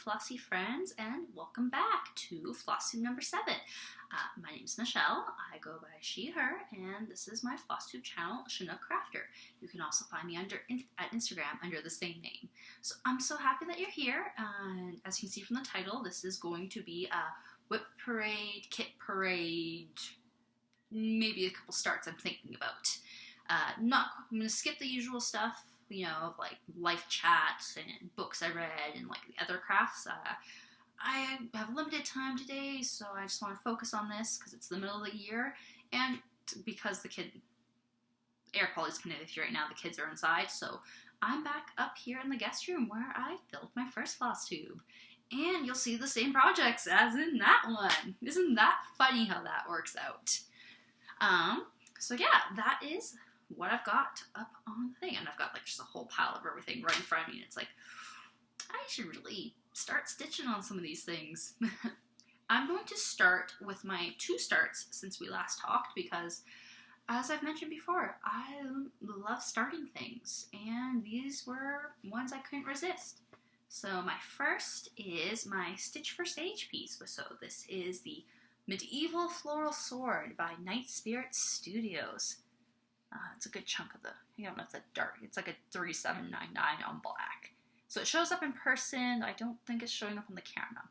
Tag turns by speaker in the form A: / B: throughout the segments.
A: flossy friends, and welcome back to flosstube number 7. My name is Michelle. I go by she, her, and this is my flosstube channel, Chinook Crafter. You can also find me at Instagram under the same name. So I'm so happy that you're here, and as you can see from the title, this is going to be a whip parade, kit parade, maybe a couple starts I'm thinking about. I'm going to skip the usual stuff, you know, like life chats and books I read and like the other crafts. I have limited time today, so I just want to focus on this because it's the middle of the year, and because the air quality is kind of iffy right now, the kids are inside, so I'm back up here in the guest room where I built my first floss tube. And you'll see the same projects as in that one. Isn't that funny how that works out? So yeah, that is what I've got up on the thing, and I've got like just a whole pile of everything right in front of me, and it's like, I should really start stitching on some of these things. I'm going to start with my 2 starts since we last talked, because as I've mentioned before, I love starting things, and these were ones I couldn't resist. So my first is my Stitch for Sage piece. So this is the Medieval Floral Sword by Night Spirit Studios. It's a good chunk of I don't know if it's dark. It's like a 37.99 on black. So it shows up in person. I don't think it's showing up on the camera.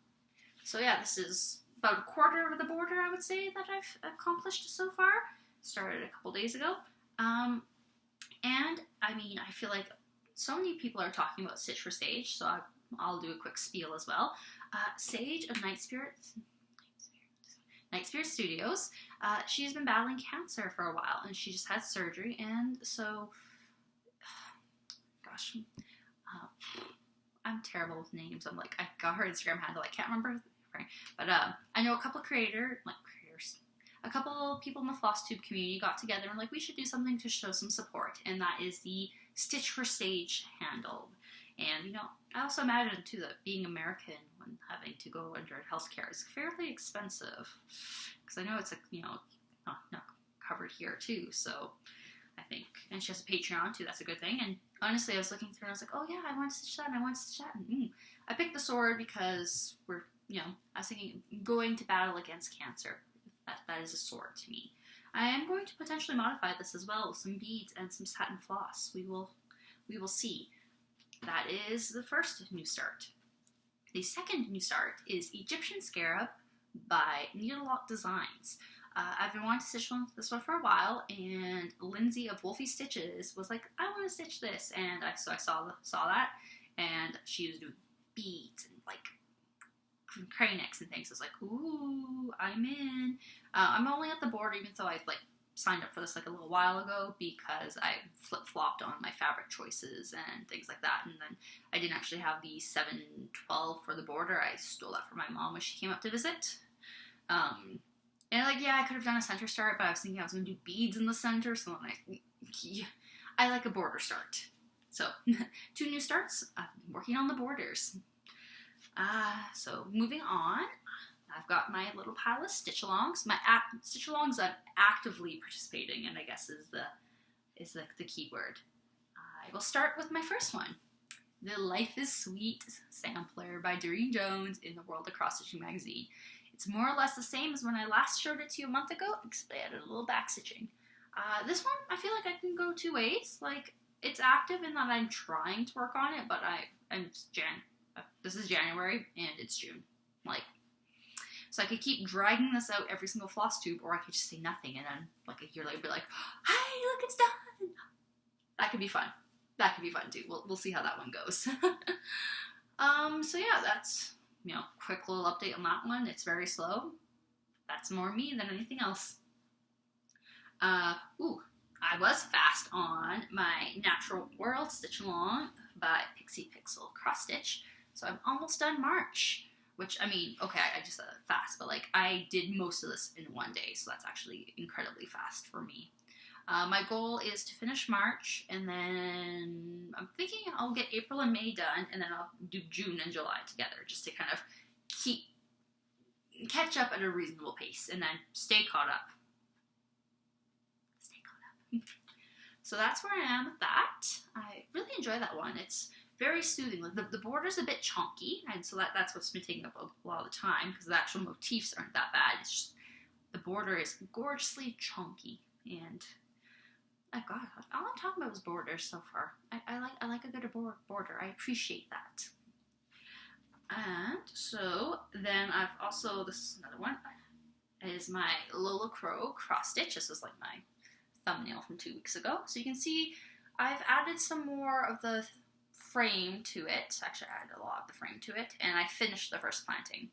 A: So yeah, this is about a quarter of the border, I would say, that I've accomplished so far. Started a couple days ago. And I mean, I feel like so many people are talking about Stitch for Sage, so I'll do a quick spiel as well. Sage of Night Spirit Studios, she's been battling cancer for a while, and she just had surgery, and so, gosh, I'm terrible with names. I'm like, I got her Instagram handle, I can't remember, but I know a couple a couple people in the flosstube community got together and like, we should do something to show some support, and that is the Stitch for Sage handle. And, you know, I also imagine, too, that being American when having to go under healthcare is fairly expensive. Because I know it's, like, you know, not covered here, too. So I think, and she has a Patreon, too. That's a good thing. And honestly, I was looking through and I was like, oh, yeah, I want to stitch that, and I want to stitch that. And I picked the sword because I was thinking going to battle against cancer. That is a sword to me. I am going to potentially modify this as well with some beads and some satin floss. We will see. That is the first new start. The second new start is Egyptian Scarab by Needlelock Designs. I've been wanting to stitch this one for a while, and Lindsay of Wolfie Stitches was like, I want to stitch this, and so I saw that, and she was doing beads and like crane necks and things. I was like, ooh, I'm in. I'm only at the border, even though I like signed up for this like a little while ago, because I flip-flopped on my fabric choices and things like that, and then I didn't actually have the 7/12 for the border. I stole that from my mom when she came up to visit. And like, yeah, I could have done a center start, but I was thinking I was going to do beads in the center, so then I like a border start. So 2 new starts. I've been working on the borders. So moving on, I've got my little pile of stitch-alongs. My stitch-alongs I'm actively participating in, I guess, is the key word. I will start with my first one, the Life is Sweet sampler by Doreen Jones in the World of Cross Stitching magazine. It's more or less the same as when I last showed it to you a month ago, except I added a little back stitching. This one, I feel like I can go 2 ways. Like, it's active in that I'm trying to work on it, but this is January and it's June. Like, so I could keep dragging this out every single floss tube, or I could just say nothing, and then like a year later be like, hey, look, it's done. That could be fun. That could be fun too. We'll see how that one goes. So yeah, that's, quick little update on that one. It's very slow. That's more me than anything else. I was fast on my Natural World Stitch Along by Pixie Pixel Cross Stitch. So I'm almost done March. Which, I mean, okay, I just said fast, but like I did most of this in one day, so that's actually incredibly fast for me. My goal is to finish March, and then I'm thinking I'll get April and May done, and then I'll do June and July together, just to kind of catch up at a reasonable pace, and then stay caught up. So that's where I am with that. I really enjoy that one. It's very soothing. Like the border's a bit chunky, and so that's what's been taking up a lot of the time, because the actual motifs aren't that bad. It's just the border is gorgeously chunky, and God, all I'm talking about is borders so far. I like a good border. I appreciate that. And so then I've also, this is another one, is my Lola Crow cross stitch. This is like my thumbnail from 2 weeks ago. So you can see I've added some more of the frame to it. Actually, I added a lot of the frame to it, and I finished the first planting.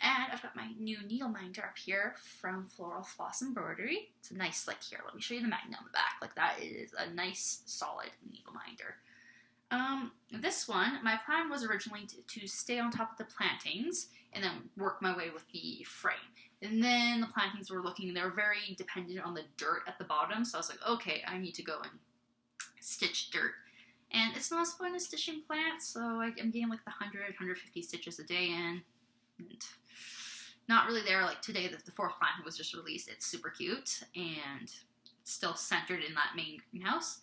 A: And I've got my new needle minder up here from Floral Floss Embroidery. It's a nice, like, here, let me show you the magnet on the back. Like, that is a nice, solid needle minder. This one, my plan was originally to stay on top of the plantings and then work my way with the frame. And then the plantings were they were very dependent on the dirt at the bottom, so I was like, okay, I need to go and stitch dirt. And it's not as fun as stitching plants, so I'm getting like the 100, 150 stitches a day in. And not really there. Like today, the fourth planting was just released. It's super cute, and it's still centered in that main greenhouse.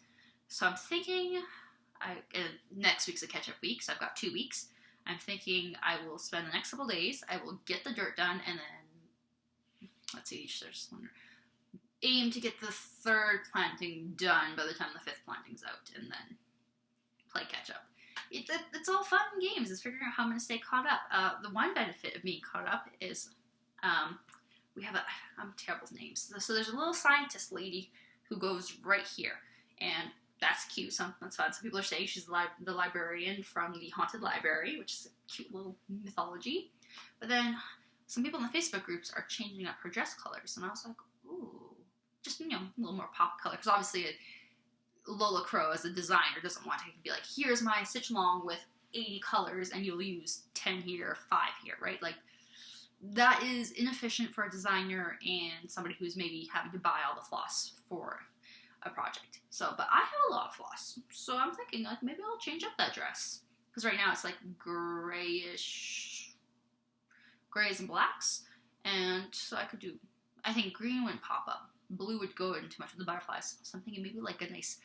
A: So I'm thinking, next week's a catch-up week, so I've got 2 weeks. I'm thinking I will spend the next couple days, I will get the dirt done, and then, let's see, there's one, aim to get the third planting done by the time the fifth planting's out, and then play catch-up. It's all fun and games. It's figuring out how I'm going to stay caught up. The one benefit of being caught up is we have I'm terrible with names. So there's a little scientist lady who goes right here, and that's cute. That's fun. Some people are saying she's the librarian from the Haunted Library, which is a cute little mythology. But then some people in the Facebook groups are changing up her dress colors, and I was like, ooh, just, a little more pop color, because obviously Lola Crow as a designer doesn't want to be like, here's my stitch along with 80 colors and you'll use 10 here, 5 here, right? Like, that is inefficient for a designer and somebody who's maybe having to buy all the floss for a project. So, but I have a lot of floss, so I'm thinking like maybe I'll change up that dress, because right now it's like grays and blacks, and so I think green wouldn't pop up. Blue would go in too much with the butterflies, so I'm thinking maybe like a nice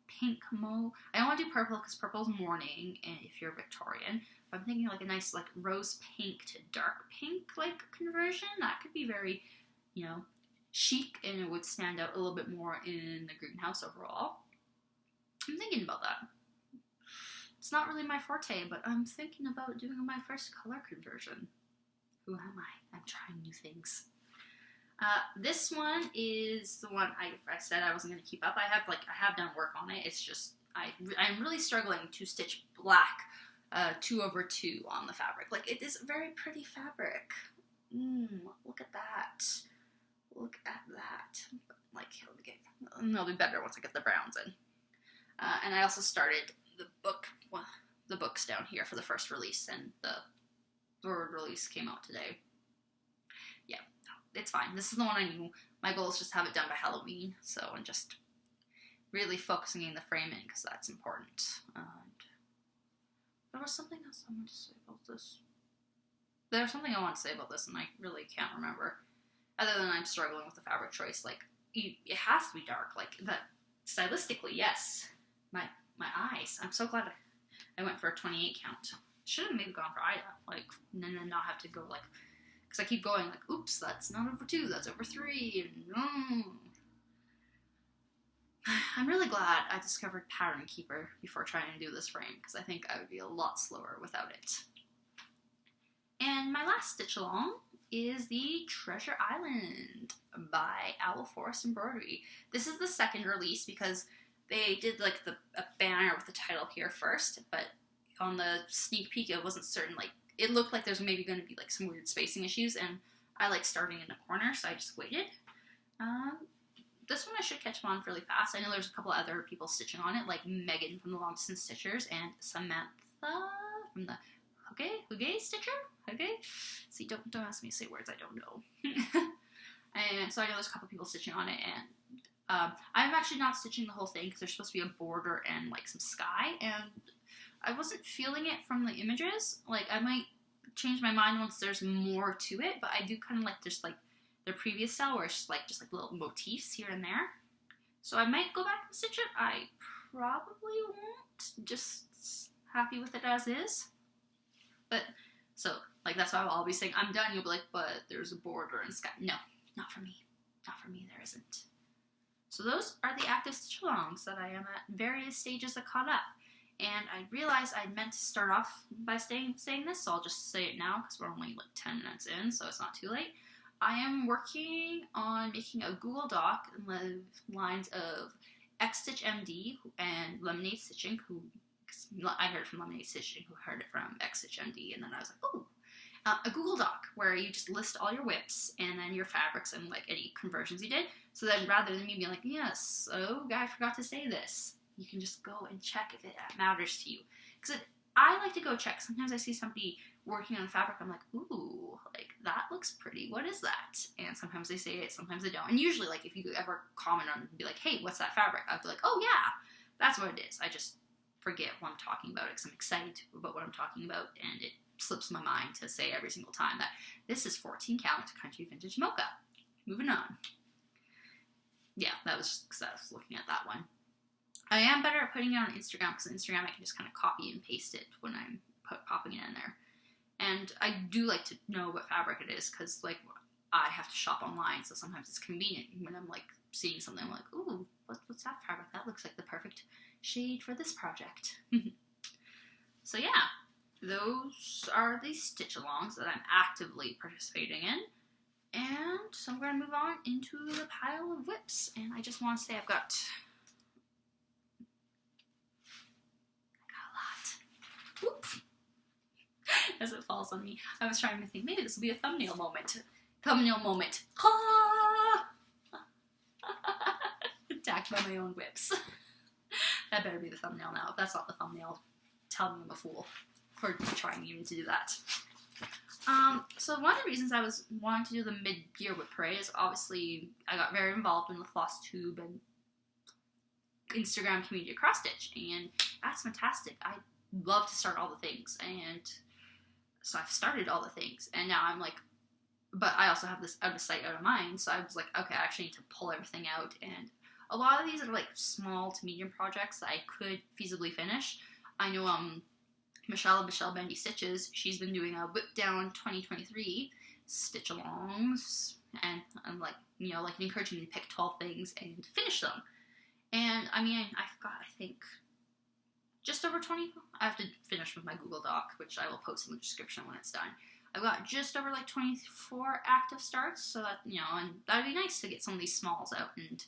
A: pink mauve. I don't want to do purple because purple's morning, and if you're Victorian, but I'm thinking like a nice like rose pink to dark pink like conversion. That could be very, chic, and it would stand out a little bit more in the greenhouse overall. I'm thinking about that. It's not really my forte, but I'm thinking about doing my first color conversion. Who am I? I'm trying new things. This one is the one I said I wasn't going to keep up. I have done work on it. It's just, I'm really struggling to stitch black 2/2 on the fabric. Like, it is very pretty fabric. Look at that. Look at that. Like, it'll be better once I get the browns in. And I also started the books down here for the first release, and the third release came out today. Yeah. It's fine. This is the one I knew. My goal is just to have it done by Halloween, so I'm just really focusing on the framing because that's important. And there was something else I wanted to say about this. There's something I want to say about this, and I really can't remember. Other than I'm struggling with the fabric choice. Like, it has to be dark. Like, that stylistically, yes. My eyes. I'm so glad I went for a 28 count. Should have maybe gone for Ida. Like, and then not have to go like. Because I keep going like, oops, that's not over 2, that's over 3, and I'm really glad I discovered Pattern Keeper before trying to do this frame, because I think I would be a lot slower without it. And my last stitch along is the Treasure Island by Owl Forest Embroidery. This is the second release because they did like a banner with the title here first, but on the sneak peek it wasn't certain, like, it looked like there's maybe going to be like some weird spacing issues, and I like starting in a corner, so I just waited. This one I should catch on really fast. I know there's a couple other people stitching on it, like Megan from the Long Distance Stitchers and Samantha from the Hugay Stitcher? Hugay? See, don't ask me to say words I don't know. And so I know there's a couple people stitching on it, and I'm actually not stitching the whole thing because there's supposed to be a border and like some sky, and I wasn't feeling it from the images. Like, I might change my mind once there's more to it, but I do kind of like just like their previous style where it's just like little motifs here and there. So I might go back and stitch it. I probably won't. Just happy with it as is. But, so, like, that's why I'll always saying, I'm done. You'll be like, but there's a border and sky. No, not for me. Not for me, there isn't. So those are the active stitch-alongs that I am at various stages of caught up. And I realized I meant to start off by saying this, so I'll just say it now because we're only like 10 minutes in, so it's not too late. I am working on making a Google Doc in the lines of X-Stitch MD and Lemonade Stitching, who I heard from Lemonade Stitching, who heard it from X-Stitch MD, and then I was like, ooh. A Google Doc where you just list all your WIPs and then your fabrics and like any conversions you did. So then rather than me being like, yes, oh, I forgot to say this, you can just go and check if it matters to you. Because I like to go check. Sometimes I see somebody working on fabric, I'm like, ooh, like that looks pretty. What is that? And sometimes they say it, sometimes they don't. And usually, like, if you ever comment on and be like, hey, what's that fabric? I'd be like, oh yeah, that's what it is. I just forget what I'm talking about because I'm excited about what I'm talking about, and it slips my mind to say every single time that this is 14 count country vintage mocha. Moving on. Yeah, that was just because I was looking at that one. I am better at putting it on Instagram because on Instagram I can just kind of copy and paste it when I'm popping it in there. And I do like to know what fabric it is because, like, I have to shop online, so sometimes it's convenient when I'm like seeing something. I'm like, ooh, what's that fabric? That looks like the perfect shade for this project. So yeah, those are the stitch-alongs that I'm actively participating in. And so we're going to move on into the pile of WIPs. And I just want to say I got a lot. Whoop. As it falls on me. I was trying to think, maybe this will be a thumbnail moment. Thumbnail moment. Ah! Attacked by my own WIPs. That better be the thumbnail now. If that's not the thumbnail, tell me I'm a fool for trying even to do that. So one of the reasons I was wanting to do the mid-year WIP Parade is obviously I got very involved in the flosstube and Instagram community of cross stitch, and that's fantastic. I love to start all the things, and so I've started all the things, and now I'm like, but I also have this out of sight, out of mind, so I was like, okay, I actually need to pull everything out, and a lot of these are like small to medium projects that I could feasibly finish. I know Michelle Bendy Stitches, she's been doing a WIP Down 2023 stitch-alongs, and I'm like, you know, like encouraging me to pick 12 things and finish them. And I mean, I've got, I think, just over 20. I have to finish with my Google Doc, which I will post in the description when it's done. I've got just over like 24 active starts, so that, you know, and that'd be nice to get some of these smalls out and,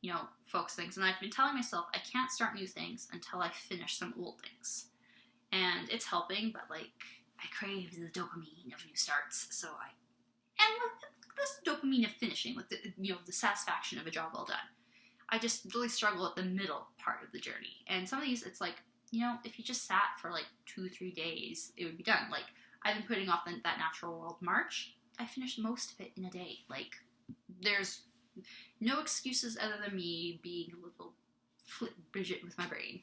A: you know, focus things. And I've been telling myself I can't start new things until I finish some old things. And it's helping, but like, I crave the dopamine of new starts, so this dopamine of finishing, like the, you know, the satisfaction of a job well done. I just really struggle at the middle part of the journey. And some of these, it's like, you know, if you just sat for like 2-3 days, it would be done. Like, I've been putting off that Natural World March. I finished most of it in a day. Like, there's no excuses other than me being a little flip Bridget with my brain.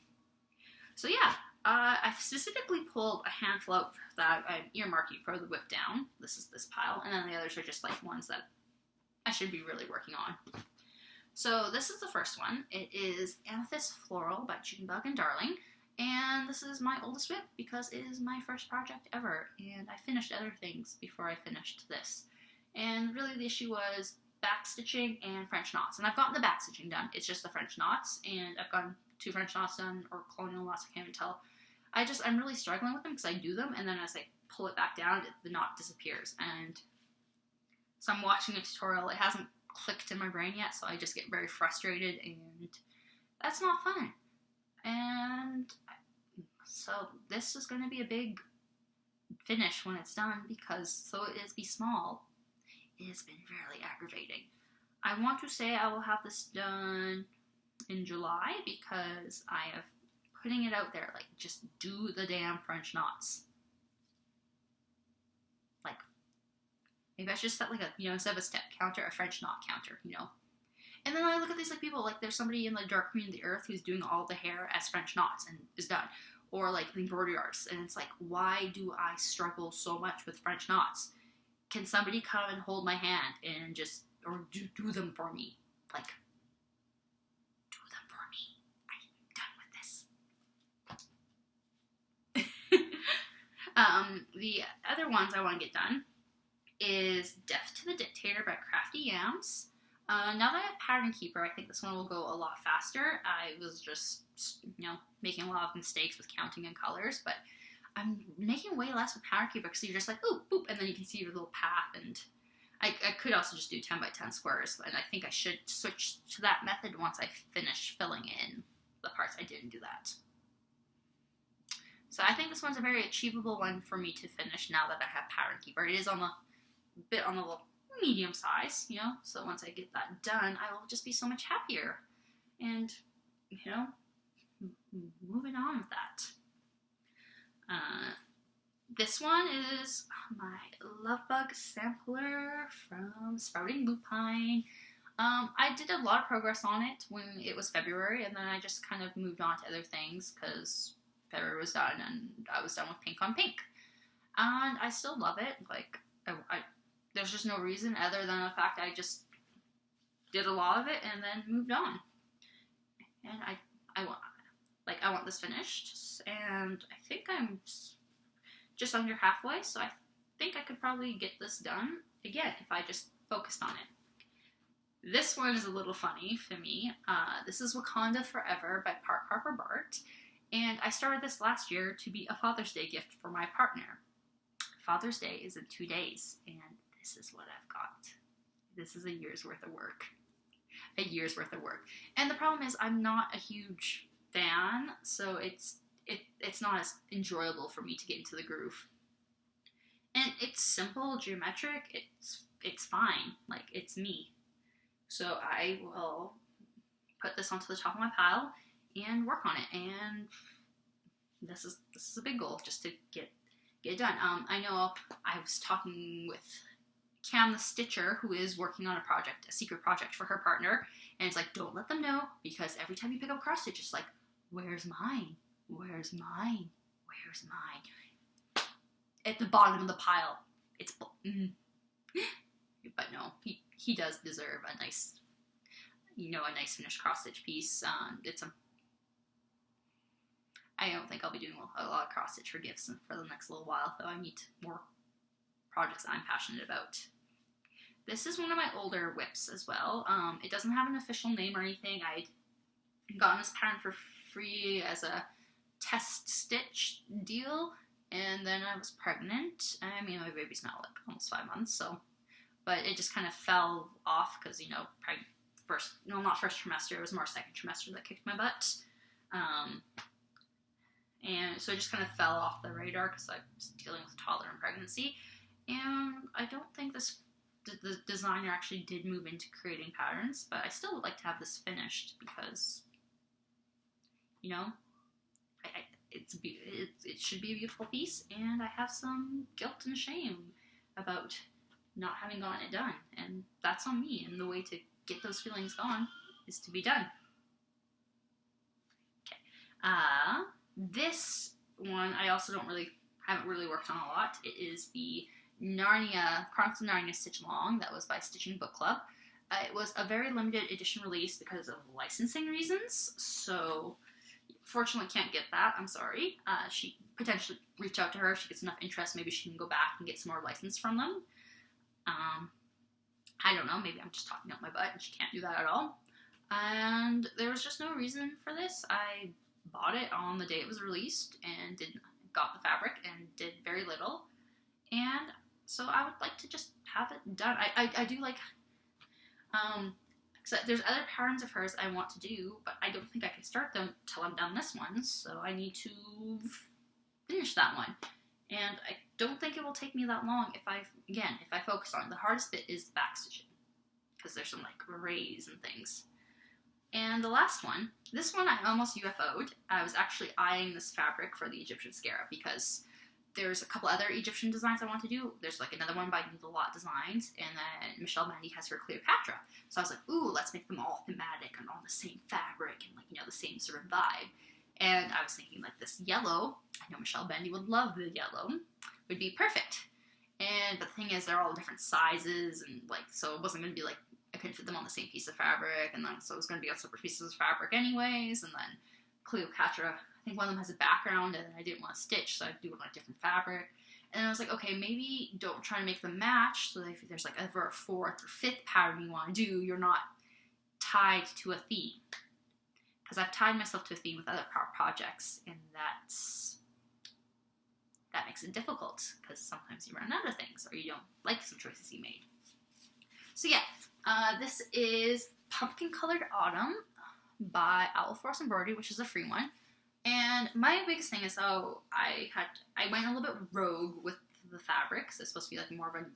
A: So yeah, I specifically pulled a handful out that I'm earmarking for the WIP Down. This is this pile. And then the others are just like ones that I should be really working on. So this is the first one. It is Amethyst Floral by Junebug and Darling. And this is my oldest WIP because it is my first project ever. And I finished other things before I finished this. And really the issue was backstitching and French knots. And I've gotten the backstitching done. It's just the French knots. And I've gotten 2 French knots done, or colonial knots, I can't even tell. I'm really struggling with them because I do them, and then as I pull it back down, the knot disappears. And so I'm watching a tutorial. It hasn't clicked in my brain yet, so I just get very frustrated, and that's not fun. And so this is going to be a big finish when it's done, because so it is be small, it has been really aggravating. I want to say I will have this done in July because I have putting it out there, like, just do the damn French knots. Like, maybe I should set like a, you know, instead of a step counter, a French knot counter, you know. And then I look at these like people, like there's somebody in the Dark Queen of the Earth who's doing all the hair as French knots and is done. Or like the embroidery artists, and it's like, why do I struggle so much with French knots? Can somebody come and hold my hand and just, or do them for me? Like, do them for me. I'm done with The other ones I want to get done is Death to the Dictator by Crafty Yams. Now that I have Pattern Keeper, I think this one will go a lot faster. I was just, making a lot of mistakes with counting and colors, but I'm making way less with Pattern Keeper because you're just like, oh, boop, and then you can see your little path, and I could also just do 10 by 10 squares, and I think I should switch to that method once I finish filling in the parts I didn't do that. So I think this one's a very achievable one for me to finish now that I have Pattern Keeper. It is on the little medium size, so once I get that done, I will just be so much happier. And, moving on with that. This one is my Love Bug sampler from Sprouting Lupine. I did a lot of progress on it when it was February, and then I just kind of moved on to other things because February was done and I was done with Pink on Pink. And I still love it. Like, there's just no reason other than the fact I just did a lot of it and then moved on. And I want this finished, and I think I'm just under halfway, so I think I could probably get this done again if I just focused on it. This one is a little funny for me. This is Wakanda Forever by Park Harper Bart, and I started this last year to be a Father's Day gift for my partner. Father's Day is in 2 days, and this is what I've got. This is a year's worth of work. A year's worth of work. And the problem is I'm not a huge fan, so it's not as enjoyable for me to get into the groove. And it's simple, geometric, it's fine. Like, it's me. So I will put this onto the top of my pile and work on it. And this is a big goal, just to get it done. I know I was talking with Cam the Stitcher, who is working on a secret project for her partner, and it's like, don't let them know, because every time you pick up a cross stitch, it's like, where's mine? Where's mine? Where's mine? At the bottom of the pile. It's but no, he does deserve a nice finished cross stitch piece. I don't think I'll be doing a lot of cross stitch for gifts for the next little while, though. I need more projects I'm passionate about. This is one of my older WIPs as well. It doesn't have an official name or anything. I'd gotten this pattern for free as a test stitch deal, and then I was pregnant. I mean, my baby's now like almost 5 months, but it just kind of fell off because, not first trimester, it was more second trimester that kicked my butt. And so it just kind of fell off the radar because I was dealing with a toddler and pregnancy. And I don't think the designer actually did move into creating patterns, but I still would like to have this finished because, it should be a beautiful piece, and I have some guilt and shame about not having gotten it done, and that's on me, and the way to get those feelings gone is to be done. Okay. This one I also haven't really worked on a lot. It is the Chronicles of Narnia Stitch Along that was by Stitching Book Club. It was a very limited edition release because of licensing reasons, so fortunately can't get that. I'm sorry. She potentially reach out to her if she gets enough interest. Maybe she can go back and get some more license from them. I don't know. Maybe I'm just talking out my butt and she can't do that at all. And there was just no reason for this. I bought it on the day it was released and got the fabric and did very little. And so I would like to just have it done. I do like, so there's other patterns of hers I want to do, but I don't think I can start them till I'm done this one, so I need to finish that one. And I don't think it will take me that long if I focus on it. The hardest bit is the back stitching, because there's some like rays and things. And the last one, this one I almost UFO'd. I was actually eyeing this fabric for the Egyptian Scarab because there's a couple other Egyptian designs I want to do. There's like another one by Needle Lot Designs, and then Michelle Mandy has her Cleopatra. So I was like, ooh, let's make them all thematic and all the same fabric and the same sort of vibe. And I was thinking like this yellow, I know Michelle Mandy would love the yellow, would be perfect. But the thing is, they're all different sizes, and so it wasn't going to be I couldn't fit them on the same piece of fabric, and then so it was going to be on separate pieces of fabric anyways. And then Cleopatra, I think one of them has a background, and I didn't want to stitch, so I'd do it on a different fabric. And I was like, okay, maybe don't try to make them match, so that if there's like ever a 4th or 5th pattern you want to do, you're not tied to a theme. Because I've tied myself to a theme with other projects, and that makes it difficult, because sometimes you run out of things, or you don't like some choices you made. So yeah, this is Pumpkin Colored Autumn by Owl Force Embroidery, which is a free one. And my biggest thing is, I went a little bit rogue with the fabrics. It's supposed to be like more of a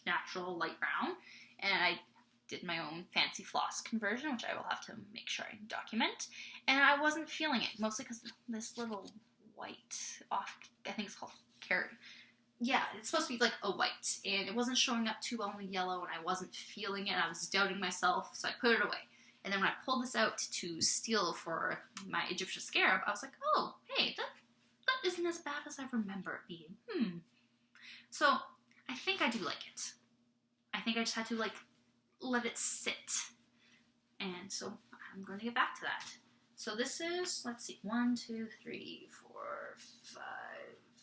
A: natural light brown, and I did my own fancy floss conversion, which I will have to make sure I document. And I wasn't feeling it, mostly because this little white I think it's called carrot. Yeah, it's supposed to be like a white, and it wasn't showing up too well in the yellow, and I wasn't feeling it. I was doubting myself, so I put it away. And then when I pulled this out to steal for my Egyptian scarab, I was like, oh, hey, that isn't as bad as I remember it being. So I think I do like it. I think I just had to like let it sit. And so I'm going to get back to that. So this is, let's see, 1, 2, 3, 4, 5,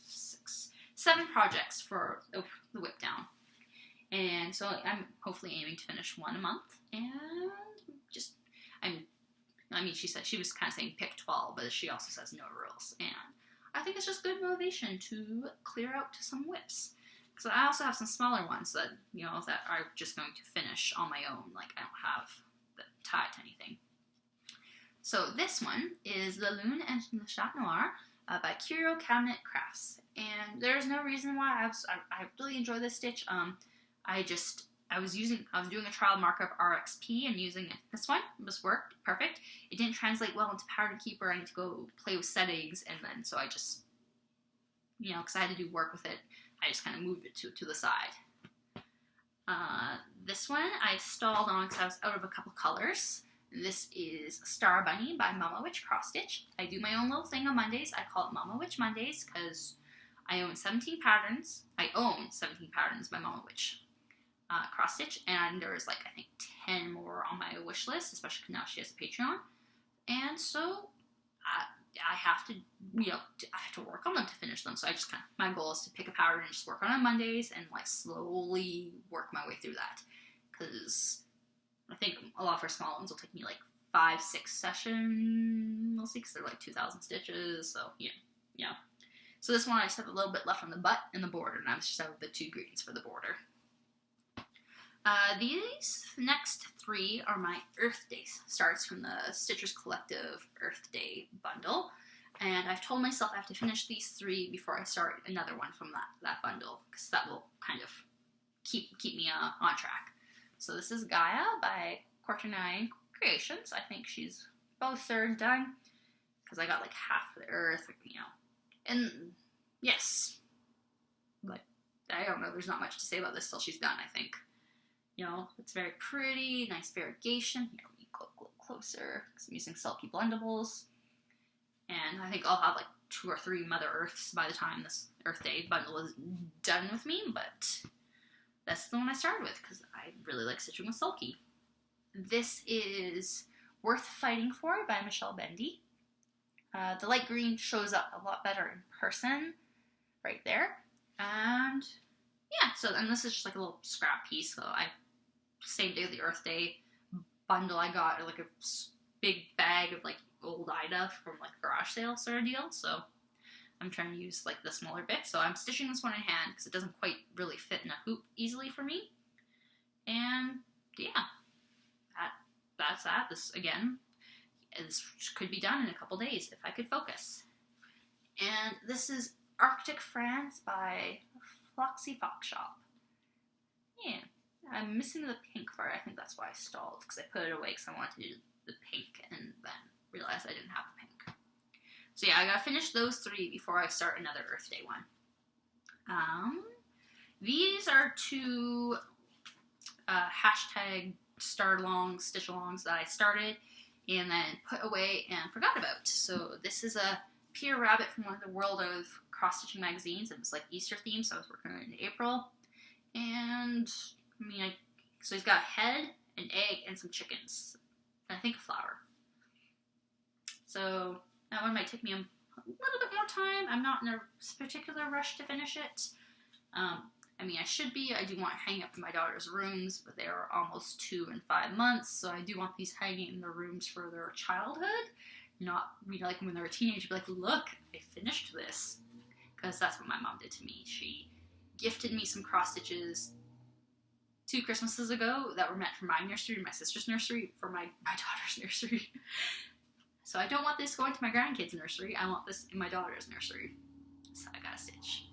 A: 6, 7 projects for the whip down. And so I'm hopefully aiming to finish one a month. And just, I mean, she said, she was kind of saying pick 12, but she also says no rules. And I think it's just good motivation to clear out to some whips. Because I also have some smaller ones that, you know, that are just going to finish on my own. Like, I don't have the tie to anything. So this one is Le Lune and Le Chat Noir by Curio Cabinet Crafts. And there's no reason why. I really enjoy this stitch. I was doing a trial markup RXP and using this one. It just worked perfect. It didn't translate well into Pattern Keeper. I need to go play with settings, and then so I just, you know, because I had to do work with it, I just kind of moved it to the side. This one I stalled on because I was out of a couple colors. This is Star Bunny by Mama Witch Cross Stitch. I do my own little thing on Mondays. I call it Mama Witch Mondays because I own 17 patterns. I own 17 patterns by Mama Witch Cross Stitch, and there's like I think 10 more on my wish list, especially now she has a Patreon. And so I have to, you know, I have to work on them to finish them. So I just my goal is to pick a pattern and just work on Mondays and like slowly work my way through that. Because I think a lot of her small ones will take me like 5-6 sessions. We'll see, because they're like 2,000 stitches. So yeah. So this one I just have a little bit left on the butt and the border, and I just have the 2 greens for the border. These next 3 are my Earth Day starts from the Stitchers Collective Earth Day bundle. And I've told myself I have to finish these 3 before I start another one from that bundle, because that will kind of keep me on track. So this is Gaia by Quarter9 Creations. I think she's about 1/3 done, because I got like half of the Earth, you know. And yes, but I don't know, there's not much to say about this till she's done, I think. You know, it's very pretty, nice variegation. Here, let me go a little closer, because I'm using Sulky Blendables. And I think I'll have like 2 or 3 Mother Earths by the time this Earth Day bundle is done with me, but that's the one I started with, because I really like stitching with Sulky. This is Worth Fighting For by Michelle Bendy. The light green shows up a lot better in person, right there. And yeah, so, and this is just like a little scrap piece, so same day of the Earth Day bundle, I got like a big bag of like old Ida from like a garage sale sort of deal, so I'm trying to use like the smaller bit. So I'm stitching this one in hand because it doesn't quite really fit in a hoop easily for me. And yeah, that's that. This again, this could be done in a couple days if I could focus. And this is Arctic France by Floxy Fox Shop. Yeah, I'm missing the pink part. I think that's why I stalled, because I put it away because I wanted to do the pink and then realized I didn't have the pink. So yeah, I gotta finish those 3 before I start another Earth Day one. These are 2 hashtag start-alongs, stitch-alongs that I started and then put away and forgot about. So this is a Peter Rabbit from one of the World of Cross-Stitching magazines. It was like Easter themed, so I was working on it in April. And, I mean, so he's got a head, an egg, and some chickens. And I think a flower. So that one might take me little bit more time. I'm not in a particular rush to finish it. I mean, I should be. I do want to hang up in my daughter's rooms, but they are almost 2 and 5 months, so I do want these hanging in their rooms for their childhood. Not, you know, like when they're a teenager, be like, look, I finished this. Because that's what my mom did to me. She gifted me some cross stitches 2 Christmases ago that were meant for my nursery, my sister's nursery, for my daughter's nursery. So I don't want this going to my grandkids' nursery. I want this in my daughter's nursery. So I got a stitch.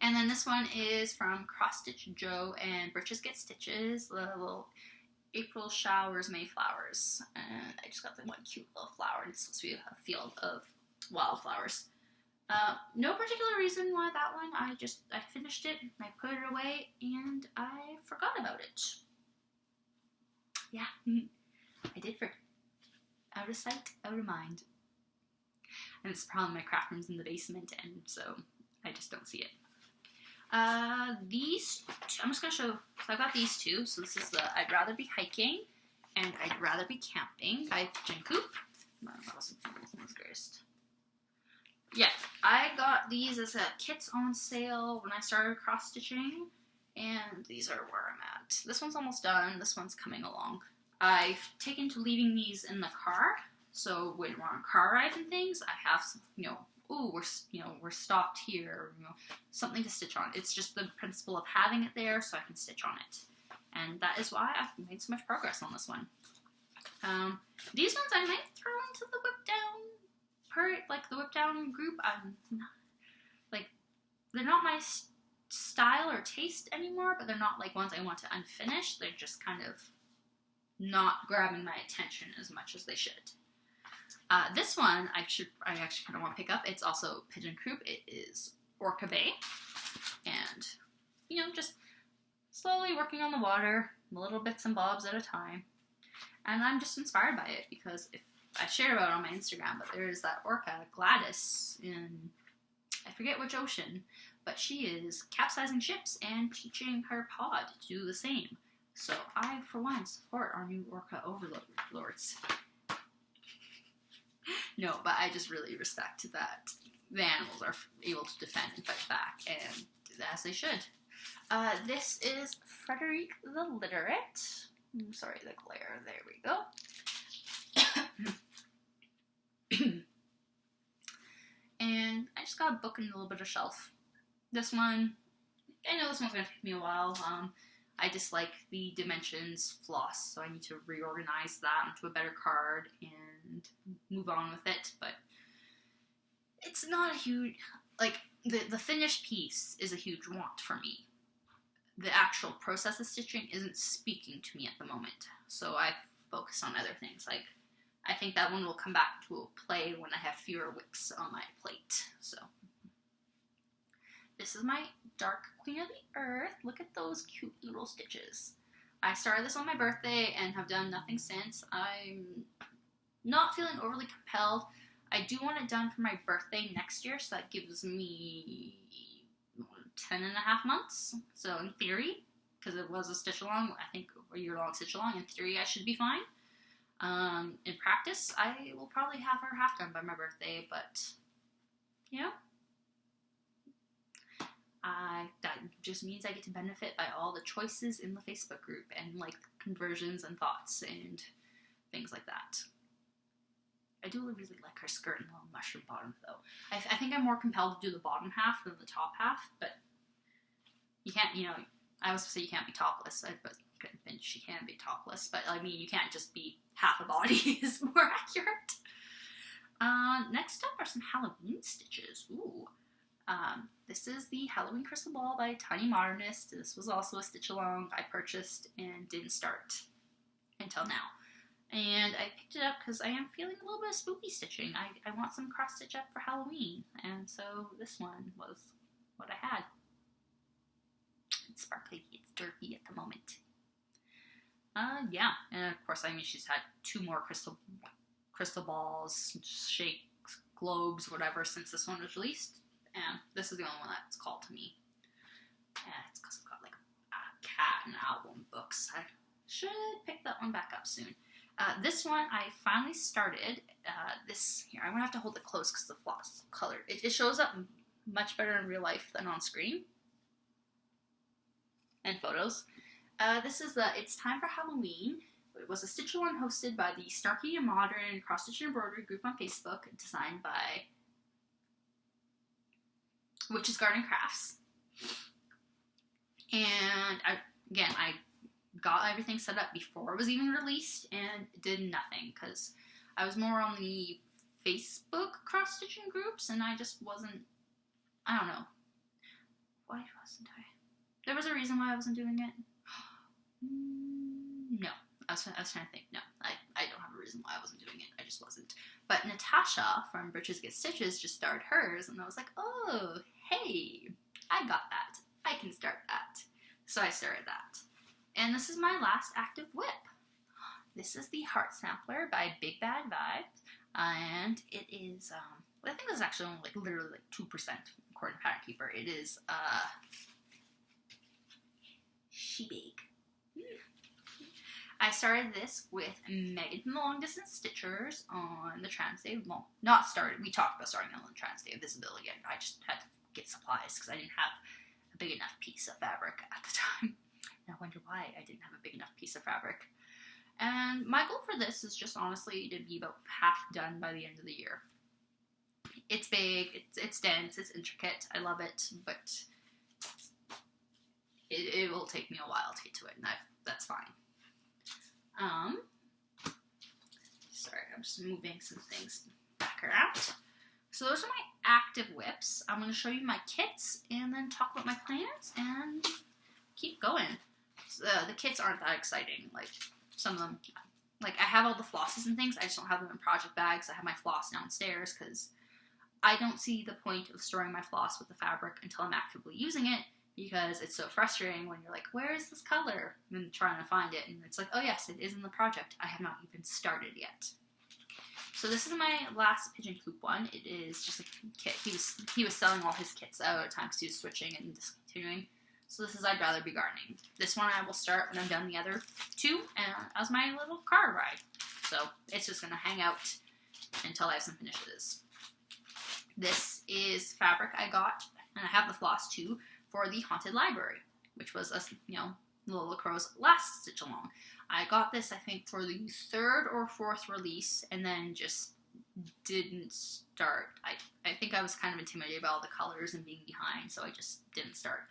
A: And then this one is from Cross Stitch Joe and Britches Get Stitches, the little April showers, May flowers. And I just got the one cute little flower, and it's supposed to be a field of wildflowers. No particular reason why that one. I finished it, I put it away, and I forgot about it. Yeah, I did forget. Out of sight, out of mind. And it's probably my craft room's in the basement, and so I just don't see it. These two, I'm just going to show, so I've got these two. So this is the I'd Rather Be Hiking and I'd Rather Be Camping by Pigeon Coop. Yeah, I got these as kits on sale when I started cross stitching, and these are where I'm at. This one's almost done, this one's coming along. I've taken to leaving these in the car, so when we're on car rides and things, I have some, we're stopped here, something to stitch on. It's just the principle of having it there so I can stitch on it. And that is why I've made so much progress on this one. These ones I might throw into the whip down part, like the whip down group. They're not my style or taste anymore, but they're not like ones I want to unfinish. They're just kind of not grabbing my attention as much as they should. This one I actually kind of want to pick up. It's also Pigeon Coop. It is Orca Bay, and just slowly working on the water, little bits and bobs at a time. And I'm just inspired by it because if I shared about it on my Instagram, but there is that orca Gladys in I forget which ocean, but she is capsizing ships and teaching her pod to do the same. So I, for one, support our new orca overlords. No, but I just really respect that the animals are able to defend and fight back, and as they should. This is Frederic the Literate. Sorry, the glare. There we go. And I just got a book and a little bit of shelf. This one, I know this one's going to take me a while. I dislike the dimensions floss, so I need to reorganize that into a better card and move on with it. But it's not a huge, the finished piece is a huge want for me. The actual process of stitching isn't speaking to me at the moment, so I focus on other things. I think that one will come back to a play when I have fewer wicks on my plate. So this is my Dark Queen of the Earth. Look at those cute little stitches. I started this on my birthday and have done nothing since. I'm not feeling overly compelled. I do want it done for my birthday next year, so that gives me 10 and a half months. So in theory, because it was a stitch along, I think a year-long stitch along, in theory I should be fine. In practice, I will probably have her half done by my birthday, but that just means I get to benefit by all the choices in the Facebook group and conversions and thoughts and things like that. I do really like her skirt and the mushroom bottom, though. I think I'm more compelled to do the bottom half than the top half, but you can't, I was supposed to say you can't be topless, but she can be topless, but you can't just be half a body is more accurate. Next up are some Halloween stitches. Ooh. This is the Halloween Crystal Ball by Tiny Modernist. This was also a stitch along I purchased and didn't start until now. And I picked it up because I am feeling a little bit of spooky stitching. I want some cross stitch up for Halloween, and so this one was what I had. It's sparkly, it's derpy at the moment. Yeah, and of course, she's had 2 more crystal balls, shakes, globes, whatever, since this one was released. And this is the only one that's called to me. Yeah, it's because I've got a cat and album books. I should pick that one back up soon. This one I finally started. Here, I'm gonna have to hold it close because the floss color. It shows up much better in real life than on screen and photos. This is the It's Time for Halloween. It was a stitch one hosted by the Snarky and Modern Cross Stitch and Embroidery group on Facebook, designed by Witch's Garden Crafts. And I got everything set up before it was even released and did nothing because I was more on the Facebook cross stitching groups and I just wasn't. I don't know. Why wasn't I? There was a reason why I wasn't doing it. No. I was trying to think. No, I don't have a reason why I wasn't doing it. I just wasn't. But Natasha from Britches Get Stitches just started hers, and I was like, oh, hey, I got that. I can start that. So I started that. And this is my last active WIP. This is the Heart Sampler by Big Bad Vibes, and it is, I think this is actually only literally 2% according to Pattern Keeper. It is, she big. I started this with Megan from the Long Distance Stitchers on the Trans Day. Well, not started. We talked about starting on the Trans Day of Visibility. I just had to get supplies because I didn't have a big enough piece of fabric at the time. And I wonder why I didn't have a big enough piece of fabric. And my goal for this is just honestly to be about half done by the end of the year. It's big, it's dense, it's intricate. I love it, but it will take me a while to get to it, and that's fine. Sorry, I'm just moving some things back around. So those are my active WIPs. I'm going to show you my kits and then talk about my plans and keep going. So, the kits aren't that exciting. Like, some of them, like, I have all the flosses and things. I just don't have them in project bags. I have my floss downstairs because I don't see the point of storing my floss with the fabric until I'm actively using it, because it's so frustrating when you're like, where is this color? And trying to find it, and it's like, oh yes, it is in the project. I have not even started yet. So this is my last Pigeon Coop one. It is just a kit. He was selling all his kits out at times. He was switching and discontinuing. So this is I'd Rather Be Gardening. This one I will start when I'm done the other two, and as my little car ride. So it's just gonna hang out until I have some finishes. This is fabric I got, and I have the floss too, for the Haunted Library, which was Lola Crow's last stitch along. I got this, I think, for the 3rd or 4th release, and then just didn't start. I think I was kind of intimidated by all the colors and being behind, so I just didn't start.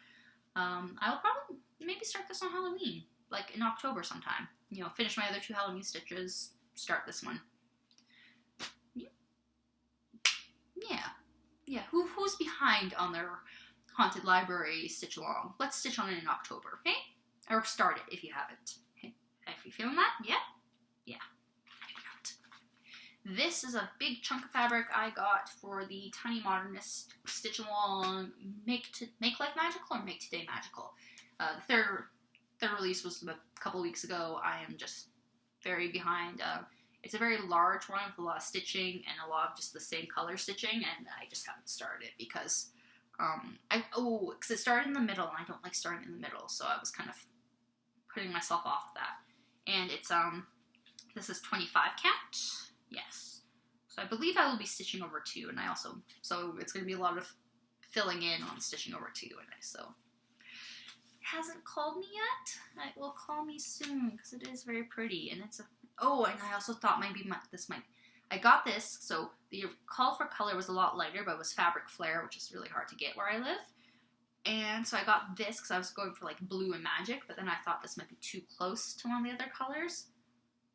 A: I will probably maybe start this on Halloween, like in October sometime. Finish my other 2 Halloween stitches, start this one. Yeah. Who's behind on their Haunted Library stitch along? Let's stitch on it in October, okay? Or start it if you haven't. Okay? If you feeling that? Yeah. This is a big chunk of fabric I got for the Tiny Modernist stitch along Make Life Magical or Make Today Magical. The third release was a couple weeks ago. I am just very behind. It's a very large one with a lot of stitching and a lot of just the same color stitching, and I just haven't started because because it started in the middle, and I don't like starting in the middle, so I was kind of putting myself off that. And it's this is 25 count. Yes. So I believe I will be stitching over 2, and so it's going to be a lot of filling in on stitching over 2, and so it hasn't called me yet. It will call me soon because it is very pretty, and it's and I also thought maybe I got this, so the call for color was a lot lighter, but it was fabric flare, which is really hard to get where I live. And so I got this because I was going for like blue and magic, but then I thought this might be too close to one of the other colors.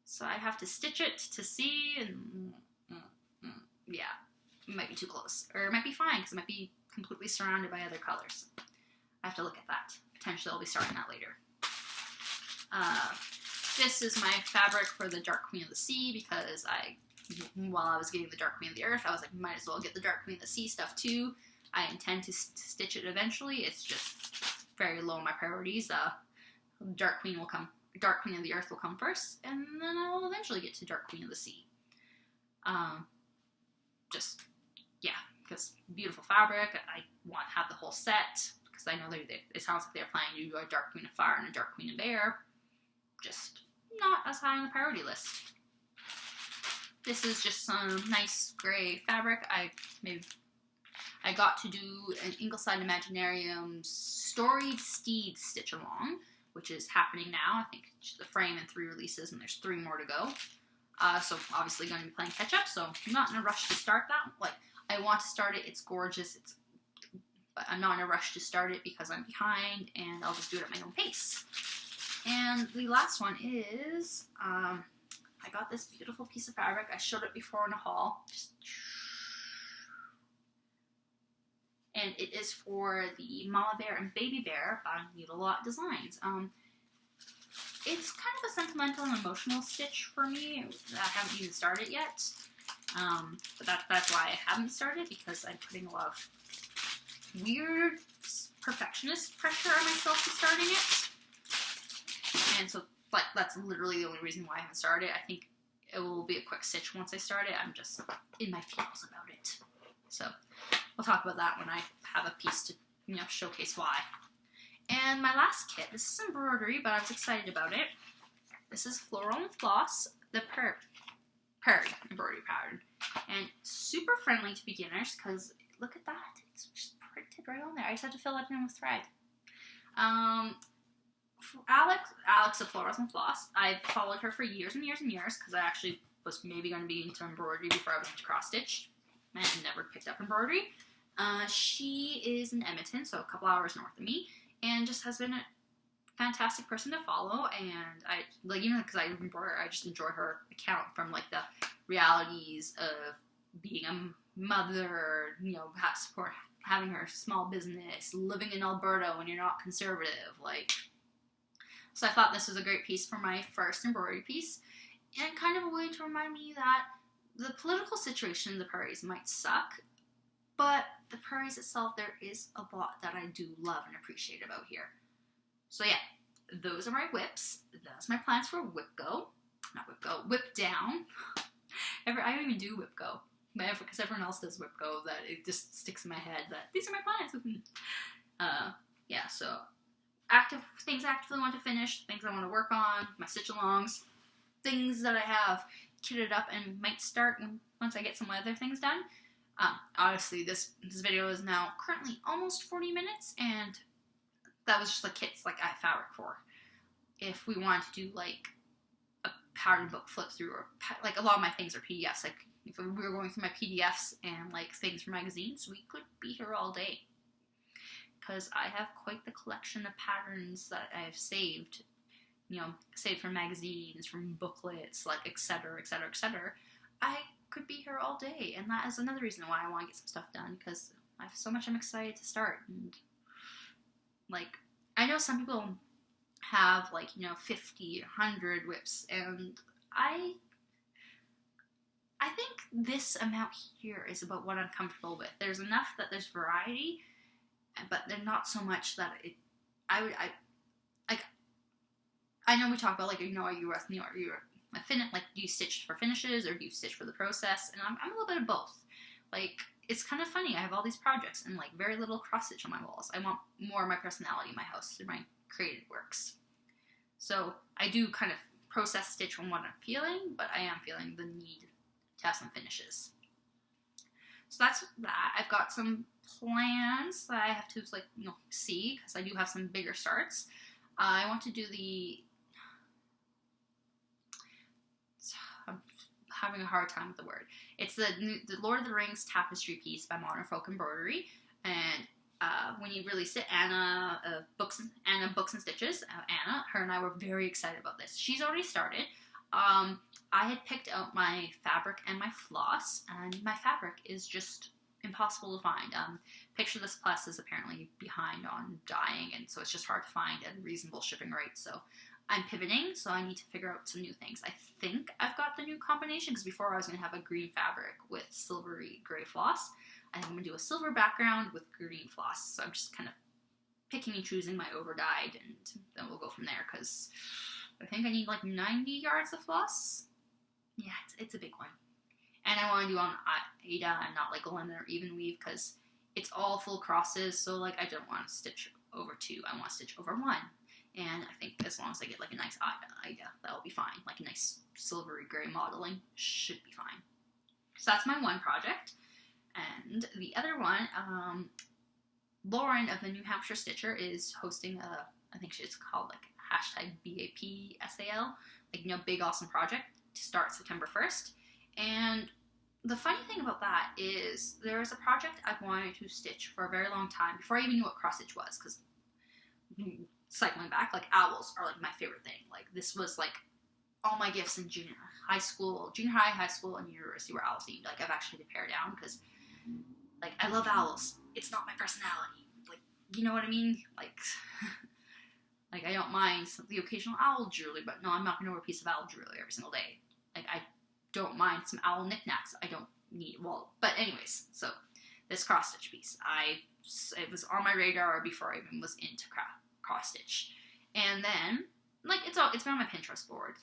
A: So I have to stitch it to see, and yeah, it might be too close. Or it might be fine because it might be completely surrounded by other colors. I have to look at that. Potentially I'll be starting that later. This is my fabric for the Dark Queen of the Sea because while I was getting the Dark Queen of the Earth, I was like, might as well get the Dark Queen of the Sea stuff too. I intend to stitch it eventually. It's just very low on my priorities. Dark Queen of the Earth will come first, and then I will eventually get to Dark Queen of the Sea. Because beautiful fabric. I want to have the whole set because I know it sounds like they're planning to do a Dark Queen of Fire and a Dark Queen of Air. Just not as high on the priority list. This is just some nice gray fabric. I got to do an Ingleside Imaginarium Storied Steed stitch along, which is happening now. I think the frame in 3 releases, and there's 3 more to go. So obviously going to be playing catch up. So I'm not in a rush to start that. Like, I want to start it. It's gorgeous. But I'm not in a rush to start it because I'm behind, and I'll just do it at my own pace. And the last one is, I got this beautiful piece of fabric. I showed it before in a haul. And it is for the Mama Bear and Baby Bear by Needle-A-Lot Designs. It's kind of a sentimental and emotional stitch for me. I haven't even started yet. But that's why I haven't started, because I'm putting a lot of weird perfectionist pressure on myself to starting it. And so, like, that's literally the only reason why I haven't started. I think it will be a quick stitch once I start it. I'm just in my feels about it. So we'll talk about that when I have a piece to, showcase why. And my last kit, this is embroidery, but I was excited about it. This is Floral and Floss, the Parade embroidery pattern. And super friendly to beginners, because look at that. It's just printed right on there. I just had to fill it in with thread. Alex of Florals and Floss, I've followed her for years and years and years, because I actually was maybe going to be into embroidery before I was into cross-stitch, and never picked up embroidery. She is in Edmonton, so a couple hours north of me, and just has been a fantastic person to follow. And I, like, even because I embroider, I just enjoy her account from, like, the realities of being a mother, support, having her small business, living in Alberta when you're not conservative, like. So I thought this was a great piece for my first embroidery piece, and kind of a way to remind me that the political situation in the prairies might suck, but the prairies itself, there is a lot that I do love and appreciate about here. So yeah, those are my whips. That's my plans for Whip Go. Not Whip Go, Whip Down. I don't even do Whip Go, because everyone else does Whip Go, that it just sticks in my head that these are my plans. Yeah, so things I actively want to finish, things I want to work on, my stitch-alongs, things that I have kitted up and might start once I get some other things done. Honestly, this video is now currently almost 40 minutes, and that was just like kits like I have fabric for. If we wanted to do like a pattern book flip through, or like a lot of my things are PDFs, like if we were going through my PDFs and like things for magazines, we could be here all day. Because I have quite the collection of patterns that I have saved, saved from magazines, from booklets, like etc, etc, etc. I could be here all day, and that is another reason why I want to get some stuff done, because I have so much I'm excited to start. And like, I know some people have like 50, 100 whips, and I think this amount here is about what I'm comfortable with. There's enough that there's variety, but they're not so much that I know we talk about, like, are you like, do you stitch for finishes, or do you stitch for the process? And I'm a little bit of both. Like, it's kind of funny, I have all these projects and like very little cross stitch on my walls. I want more of my personality in my house through my creative works. So I do kind of process stitch on what I'm feeling, but I am feeling the need to have some finishes. So that's that. I've got some plans that I have to, like, see, because I do have some bigger starts. I want to do I'm having a hard time with the word. It's the Lord of the Rings tapestry piece by Modern Folk Embroidery, and when you released it, Anna Books and Stitches, her and I were very excited about this. She's already started. I had picked out my fabric and my floss, and my fabric is just impossible to find. Picture This Plus is apparently behind on dyeing, and so it's just hard to find at a reasonable shipping rate. So I'm pivoting, so I need to figure out some new things. I think I've got the new combination, because before I was going to have a green fabric with silvery gray floss. I think I'm going to do a silver background with green floss. So I'm just kind of picking and choosing my over-dyed, and then we'll go from there, because I think I need like 90 yards of floss. Yeah, it's a big one. And I want to do on Aida and not like linen or even weave, because it's all full crosses, so like I don't want to stitch over 2. I want to stitch over 1. And I think as long as I get like a nice eye, that'll be fine. Like a nice silvery gray modeling should be fine. So that's my one project. And the other one, Lauren of the New Hampshire Stitcher is hosting a, I think it's called like #BAPSAL, like, you know, big awesome project to start September 1st. And the funny thing about that is there is a project I've wanted to stitch for a very long time before I even knew what cross stitch was, because cycling back, like owls are like my favorite thing. Like this was like all my gifts in junior high, high school, and university were owl themed. Like I've actually had to pare down because like I love owls. It's not my personality. Like, you know what I mean? Like like I don't mind the occasional owl jewelry, but no, I'm not gonna wear a piece of owl jewelry every single day. Like I don't mind some owl knickknacks. I don't need, well, but anyways, so this cross stitch piece, it was on my radar before I even was into cross stitch, and then like it's been on my Pinterest board,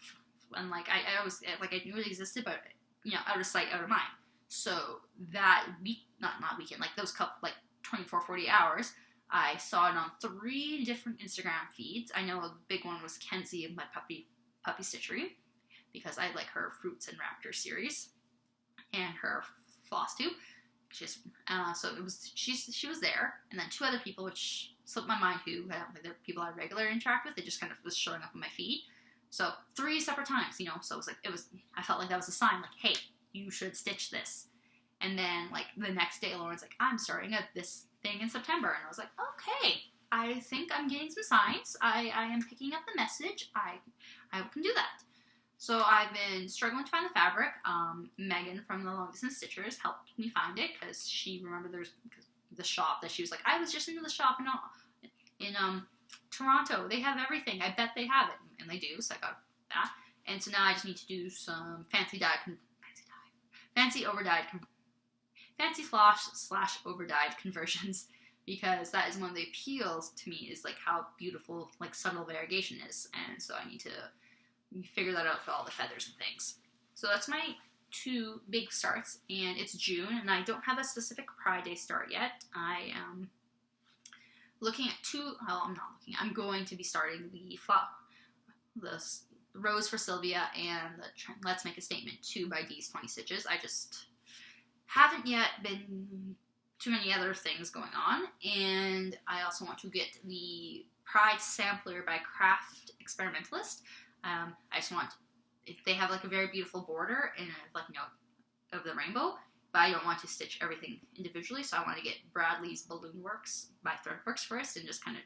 A: and like I always, like I knew it existed, but you know, out of sight, out of mind. So that week, not weekend, like those couple, like 24, 40 hours, I saw it on 3 different Instagram feeds. I know a big one was Kenzie of my puppy stitchery, because I like her Fruits and Raptor series, and her flosstube. So it was she was there, and then 2 other people, which slipped my mind, who I don't think they're people I regularly interact with. They just kind of was showing up on my feed. So 3 separate times, you know. So it was like I felt like that was a sign, like, hey, you should stitch this. And then like the next day, Lauren's like, I'm starting this thing in September, and I was like, okay, I think I'm getting some signs. I am picking up the message. I can do that. So I've been struggling to find the fabric. Megan from the Long Distance Stitchers helped me find it, because she remembered there's the shop that she was like, I was just into the shop in Toronto. They have everything. I bet they have it. And they do, so I got that. And so now I just need to do some fancy floss / over-dyed conversions, because that is one of the appeals to me, is like how beautiful like subtle variegation is. And so I need to figure that out for all the feathers and things. So that's my 2 big starts, and it's June, and I don't have a specific Pride Day start yet. I am looking at I'm going to be starting the Rose for Sylvia and the Let's Make a Statement 2 by D's 20 Stitches. I just haven't yet been too many other things going on, and I also want to get the Pride Sampler by Craft Experimentalist. I just want, they have like a very beautiful border and like, you know, of the rainbow, but I don't want to stitch everything individually, so I want to get Bradley's Balloon Works by Threadworks first and just kind of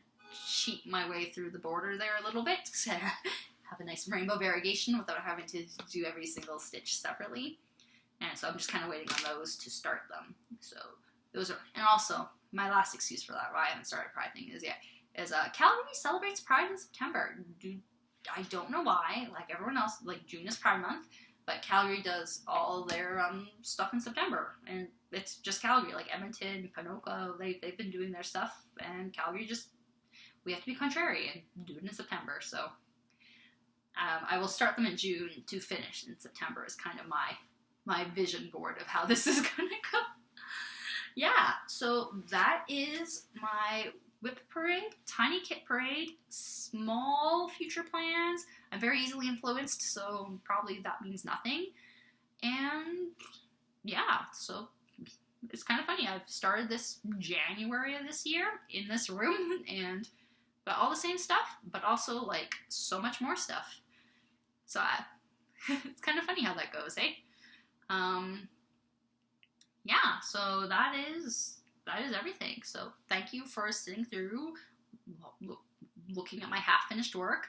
A: cheat my way through the border there a little bit, so have a nice rainbow variegation without having to do every single stitch separately. And so I'm just kind of waiting on those to start them. So those are, and also my last excuse for that, why I haven't started Pride thing is Calgary celebrates Pride in September. I don't know why, like everyone else, like June is Pride Month, but Calgary does all their stuff in September, and it's just Calgary, like Edmonton, Ponoka, they've been doing their stuff, and Calgary we have to be contrary and do it in September. So I will start them in June to finish in September is kind of my vision board of how this is gonna go. Yeah, so that is my WIP Parade, tiny kit parade, small future plans. I'm very easily influenced, so probably that means nothing. And yeah, so it's kind of funny. I've started this January of this year in this room, and got all the same stuff, but also like so much more stuff. So it's kind of funny how that goes, eh? Yeah, so that is everything. So thank you for sitting through, looking at my half-finished work.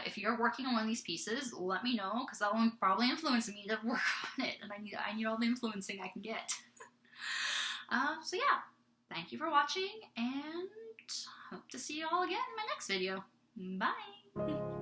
A: If you're working on one of these pieces, let me know, because that will probably influence me to work on it, and I need all the influencing I can get. So yeah, thank you for watching, and hope to see you all again in my next video. Bye!